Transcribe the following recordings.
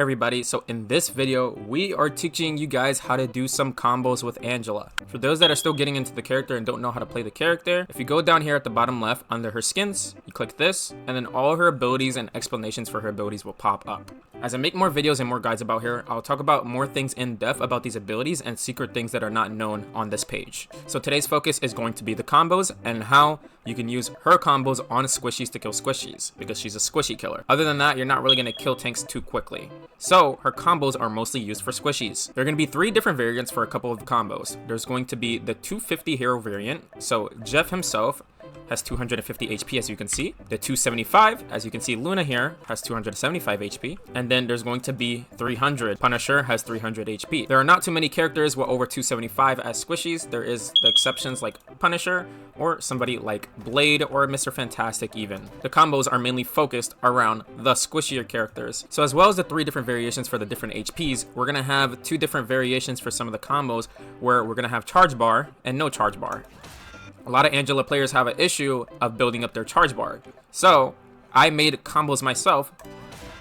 Everybody, so in this video we are teaching you guys how to do some combos with Angela. For those that are still getting into the character and don't know how to play the character, if you go down here at the bottom left under her skins, you click this, and then all her abilities and explanations for her abilities will pop up. As I make more videos and more guides about her, I'll talk about more things in depth about these abilities and secret things that are not known on this page. So today's focus is going to be the combos and how you can use her combos on squishies to kill squishies, because she's a squishy killer. Other than that, you're not really going to kill tanks too quickly. So her combos are mostly used for squishies. There are going to be 3 different variants for a couple of the combos. There's going to be the 250 hero variant. So Jeff himself has 250 HP, as you can see. The 275, as you can see, Luna here has 275 HP. And then there's going to be 300. Punisher has 300 HP. There are not too many characters with over 275 as squishies. There is the exceptions like Punisher or somebody like Blade or Mr. Fantastic even. The combos are mainly focused around the squishier characters. So as well as the 3 different variations for the different HPs, we're gonna have 2 different variations for some of the combos where we're gonna have charge bar and no charge bar. A lot of Angela players have an issue of building up their charge bar. So I made combos myself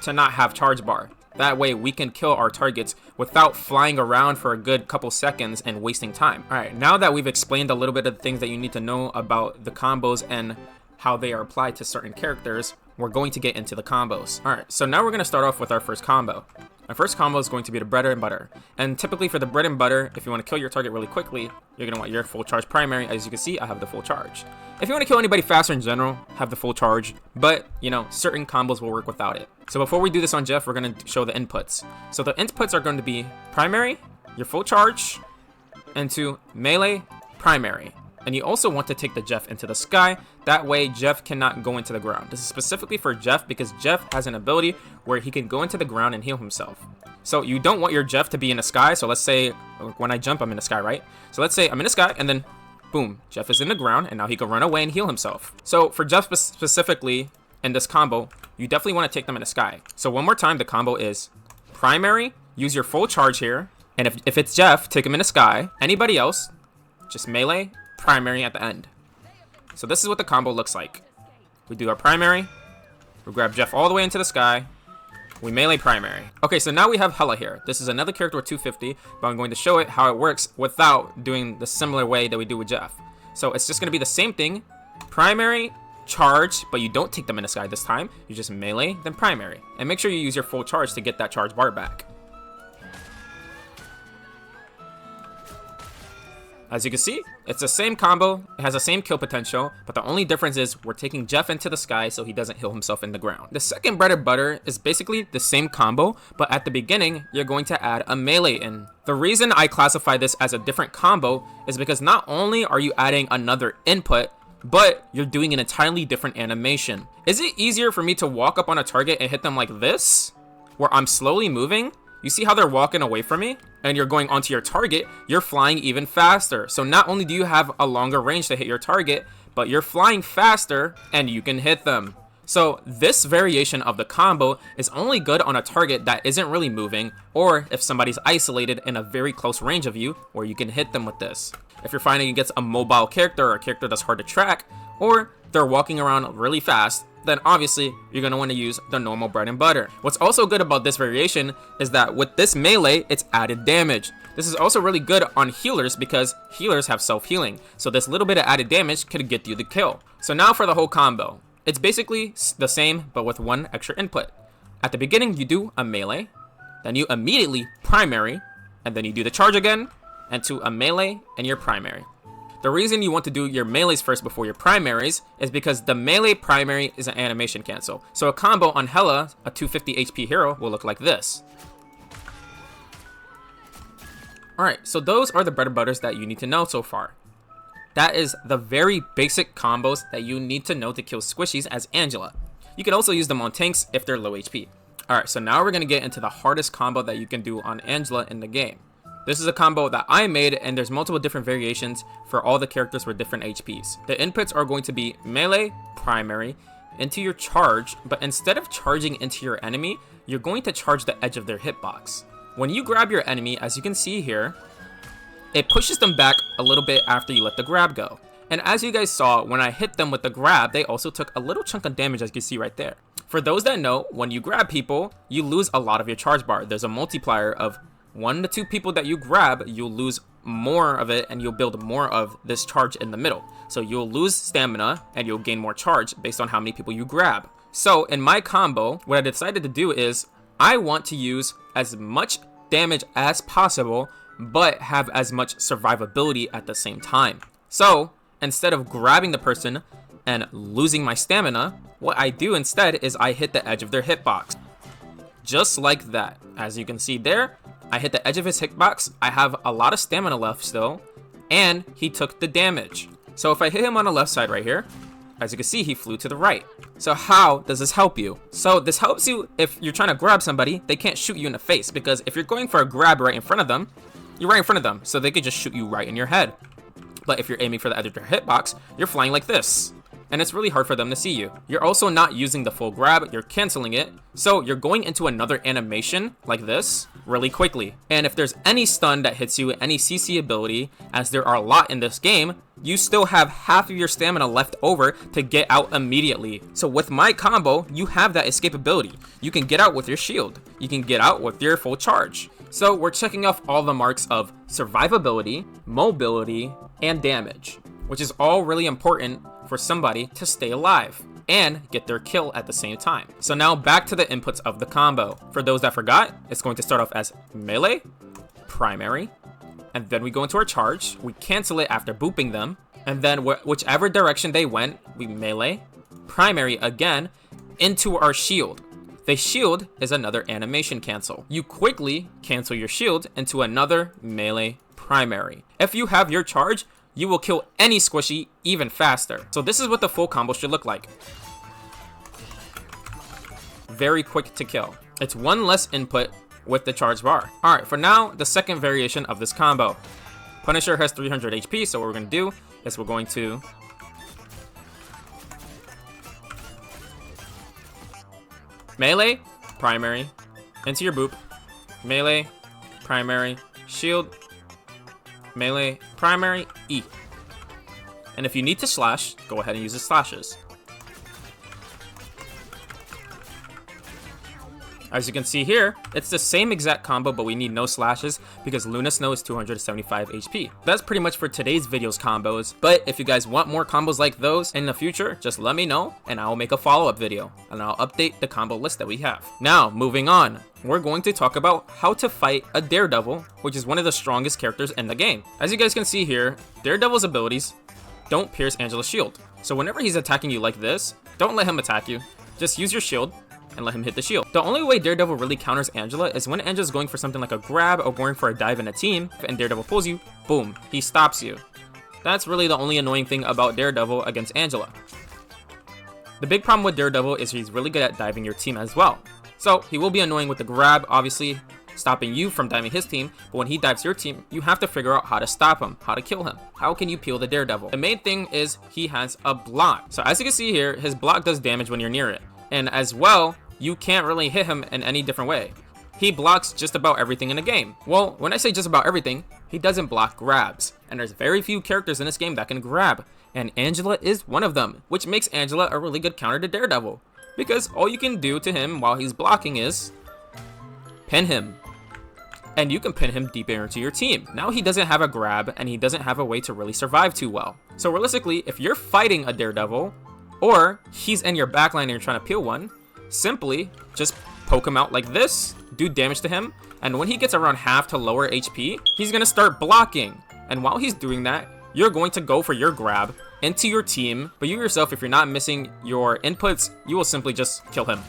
to not have charge bar. That way we can kill our targets without flying around for a good couple seconds and wasting time. All right, now that we've explained a little bit of the things that you need to know about the combos and how they are applied to certain characters, we're going to get into the combos. All right, so now we're gonna start off with our first combo. Our first combo is going to be the bread and butter. And typically for the bread and butter, if you want to kill your target really quickly, you're going to want your full charge primary. As you can see, I have the full charge. If you want to kill anybody faster in general, have the full charge. But, you know, certain combos will work without it. So before we do this on Jeff, we're going to show the inputs. So the inputs are going to be primary, your full charge, into melee, primary. And you also want to take the Jeff into the sky. That way Jeff cannot go into the ground. This is specifically for Jeff because Jeff has an ability where he can go into the ground and heal himself. So you don't want your Jeff to be in the sky. So let's say when I jump, I'm in the sky, right? So let's say I'm in the sky and then boom, Jeff is in the ground and now he can run away and heal himself. So for Jeff specifically in this combo, you definitely want to take them in the sky. So one more time, the combo is primary, use your full charge here. And if it's Jeff, take him in the sky. Anybody else, just melee, primary at the end. So this is what the combo looks like. We do our primary, we grab Jeff all the way into the sky, we melee primary. Okay, so now we have Hela here. This is another character with 250, but I'm going to show it how it works without doing the similar way that we do with Jeff. So it's just going to be the same thing, primary, charge, but you don't take them in the sky this time. You just melee, then primary. And make sure you use your full charge to get that charge bar back. As you can see, it's the same combo, it has the same kill potential, but the only difference is we're taking Jeff into the sky so he doesn't heal himself in the ground. The second bread and butter is basically the same combo, but at the beginning, you're going to add a melee in. The reason I classify this as a different combo is because not only are you adding another input, but you're doing an entirely different animation. Is it easier for me to walk up on a target and hit them like this, where I'm slowly moving? You see how they're walking away from me? And you're going onto your target, you're flying even faster. So not only do you have a longer range to hit your target, but you're flying faster and you can hit them. So this variation of the combo is only good on a target that isn't really moving, or if somebody's isolated in a very close range of you, where you can hit them with this. If you're finding against a mobile character or a character that's hard to track, or they're walking around really fast, then obviously you're going to want to use the normal bread and butter. What's also good about this variation is that with this melee, it's added damage. This is also really good on healers because healers have self-healing. So this little bit of added damage could get you the kill. So now for the whole combo. It's basically the same, but with one extra input. At the beginning, you do a melee, then you immediately primary, and then you do the charge again, and to a melee and your primary. The reason you want to do your melees first before your primaries is because the melee primary is an animation cancel. So a combo on Hela, a 250 HP hero, will look like this. Alright, so those are the bread and butters that you need to know so far. That is the very basic combos that you need to know to kill squishies as Angela. You can also use them on tanks if they're low HP. Alright, so now we're going to get into the hardest combo that you can do on Angela in the game. This is a combo that I made, and there's multiple different variations for all the characters with different HPs. The inputs are going to be melee, primary, into your charge, but instead of charging into your enemy, you're going to charge the edge of their hitbox. When you grab your enemy, as you can see here, it pushes them back a little bit after you let the grab go. And as you guys saw, when I hit them with the grab, they also took a little chunk of damage, as you can see right there. For those that know, when you grab people, you lose a lot of your charge bar. There's a multiplier of 1 to 2 people that you grab, you'll lose more of it and you'll build more of this charge in the middle. So you'll lose stamina and you'll gain more charge based on how many people you grab. So in my combo, what I decided to do is I want to use as much damage as possible, but have as much survivability at the same time. So instead of grabbing the person and losing my stamina, what I do instead is I hit the edge of their hitbox. Just like that. As you can see there, I hit the edge of his hitbox, I have a lot of stamina left still, and he took the damage. So if I hit him on the left side right here, as you can see, he flew to the right. So how does this help you? So this helps you if you're trying to grab somebody, they can't shoot you in the face, because if you're going for a grab right in front of them, you're right in front of them, so they could just shoot you right in your head. But if you're aiming for the edge of their hitbox, you're flying like this, and it's really hard for them to see you. You're also not using the full grab, you're canceling it, so you're going into another animation like this really quickly. And if there's any stun that hits you, any CC ability, as there are a lot in this game, you still have half of your stamina left over to get out immediately. So with my combo, you have that escapability. You can get out with your shield, you can get out with your full charge. So we're checking off all the marks of survivability, mobility, and damage, which is all really important for somebody to stay alive and get their kill at the same time. So now back to the inputs of the combo. For those that forgot, it's going to start off as melee, primary, and then we go into our charge. We cancel it after booping them, and then whichever direction they went, we melee, primary again, into our shield. The shield is another animation cancel. You quickly cancel your shield into another melee primary. If you have your charge, you will kill any squishy even faster. So this is what the full combo should look like. Very quick to kill. It's one less input with the charge bar. Alright, for now, the second variation of this combo. Punisher has 300 HP, so what we're going to do is we're going to melee, primary, into your boop, melee, primary, shield, melee, primary, E. And if you need to slash, go ahead and use the slashes. As you can see here, it's the same exact combo, but we need no slashes because Luna Snow is 275 HP. That's pretty much for today's video's combos, but if you guys want more combos like those in the future, just let me know and I'll make a follow-up video and I'll update the combo list that we have. Now, moving on, we're going to talk about how to fight a Daredevil, which is one of the strongest characters in the game. As you guys can see here, Daredevil's abilities don't pierce Angela's shield. So whenever he's attacking you like this, don't let him attack you. Just use your shield and let him hit the shield. The only way Daredevil really counters Angela is when Angela's going for something like a grab or going for a dive in a team, and Daredevil pulls you, boom, he stops you. That's really the only annoying thing about Daredevil against Angela. The big problem with Daredevil is he's really good at diving your team as well. So he will be annoying with the grab, obviously stopping you from diving his team, but when he dives your team, you have to figure out how to stop him, how to kill him. How can you peel the Daredevil? The main thing is he has a block. So as you can see here, his block does damage when you're near it. And as well, you can't really hit him in any different way. He blocks just about everything in the game. Well, when I say just about everything, he doesn't block grabs. And there's very few characters in this game that can grab. And Angela is one of them, which makes Angela a really good counter to Daredevil. Because all you can do to him while he's blocking is pin him. And you can pin him deep into your team. Now he doesn't have a grab and he doesn't have a way to really survive too well. So realistically, if you're fighting a Daredevil, or he's in your backline and you're trying to peel one, simply just poke him out like this, do damage to him, and when he gets around half to lower HP, he's gonna start blocking. And while he's doing that, you're going to go for your grab into your team, but you yourself, if you're not missing your inputs, you will simply just kill him.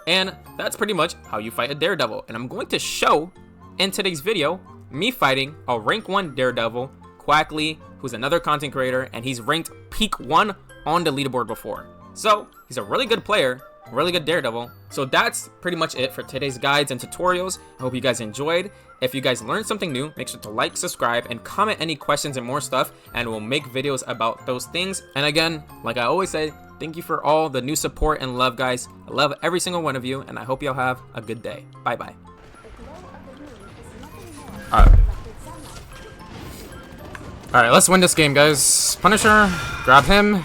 And that's pretty much how you fight a Daredevil. And I'm going to show in today's video me fighting a rank 1 Daredevil, Quackley, who's another content creator, and he's ranked peak 1 on the leaderboard before. So he's a really good player, really good Daredevil. So that's pretty much it for today's guides and tutorials. I hope you guys enjoyed. If you guys learned something new, make sure to like, subscribe, and comment any questions and more stuff, and we'll make videos about those things. And again, like I always say, thank you for all the new support and love, guys. I love every single one of you, and I hope y'all have a good day. Bye bye. Alright, let's win this game, guys. Punisher, grab him.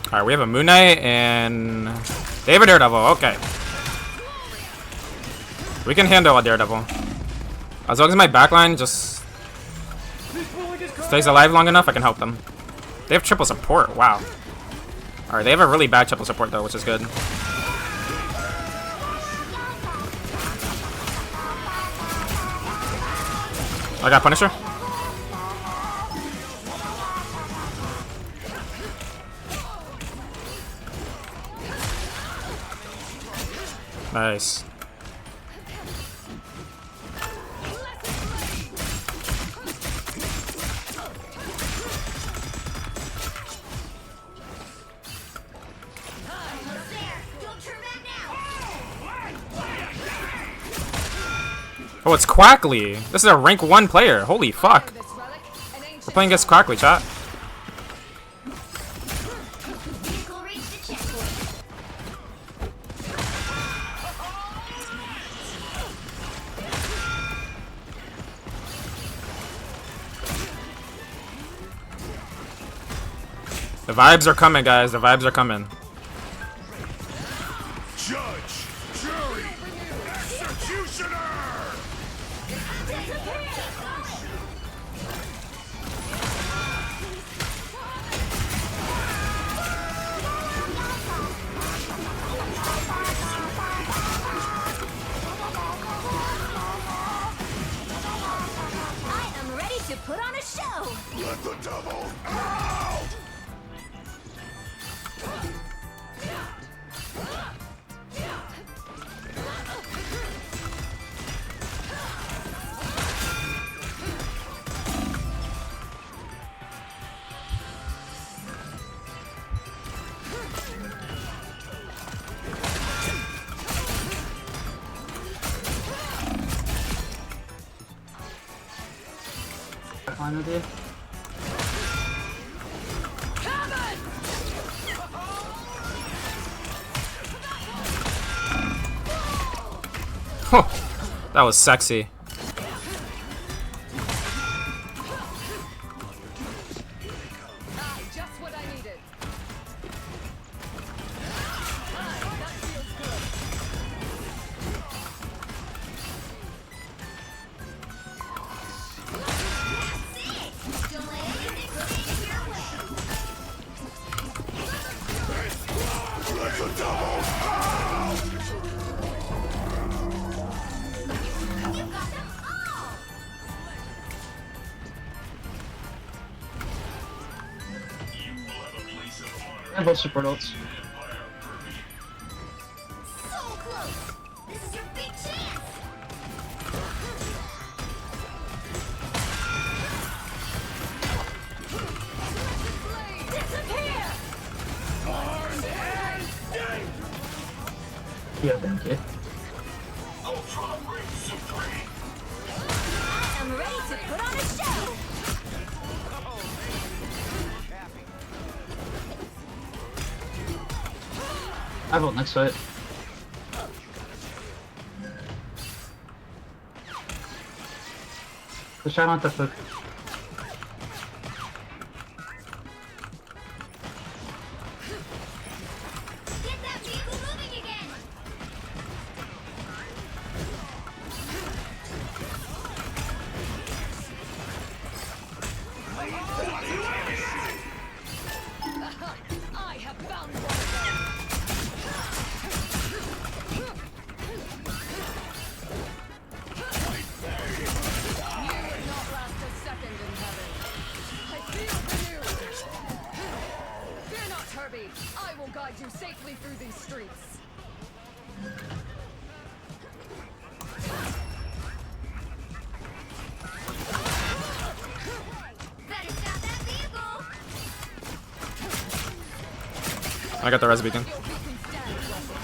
Alright, we have a Moon Knight and they have a Daredevil. Okay. We can handle a Daredevil. As long as my backline just stays alive long enough, I can help them. They have triple support. Wow. Alright, they have a really bad triple support though, which is good. I got Punisher. Nice. Oh, it's Quackly. This is a rank 1 player. Holy fuck. We're playing against Quackly, chat. The vibes are coming, guys. The vibes are coming. Judge, jury, executioner. I am ready to put on a show. Let the devil out. Fine with you. That was sexy. Just what I needed. Let the devil out. And both support ults. So close. This is your big chance. Disappear. Yeah, thank you. I am ready to put on a show. I vote next fight. Let's try not to put. Get that vehicle moving again. I have found one of them. You will not last a second in heaven. I feel renewed. Fear not, Herbie. I will guide you safely through these streets. Better stop that vehicle. I got the res beacon. Your beacon stands, Wesley.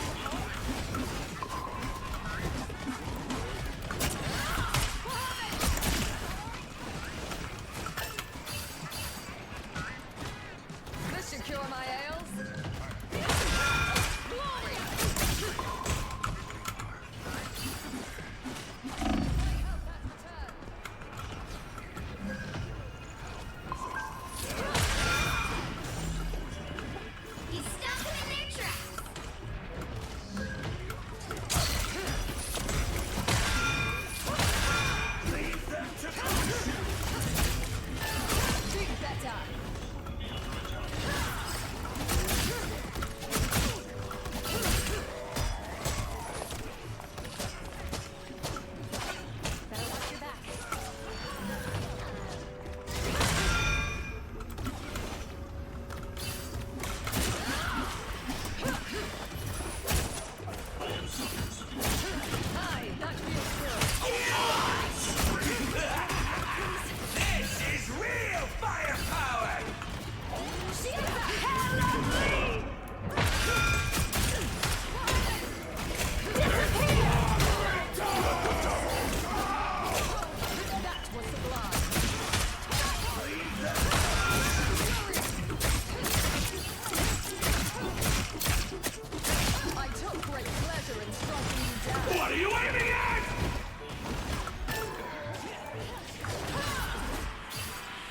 This should cure my ails.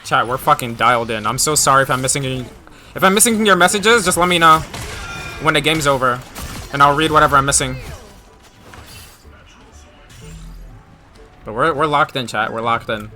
Chat, we're fucking dialed in. I'm so sorry if I'm missing your messages. Just let me know when the game's over, and I'll read whatever I'm missing. But we're locked in, chat. We're locked in.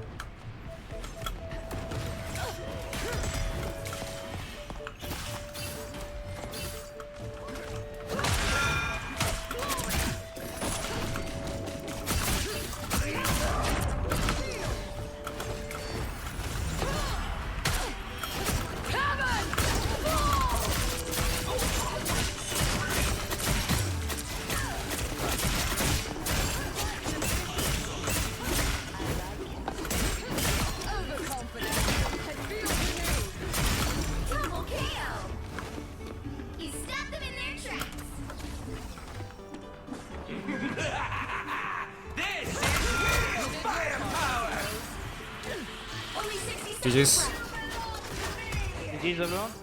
Double KO. You stopped them in their tracks. Only 60 seconds GG's. left. GG's everyone.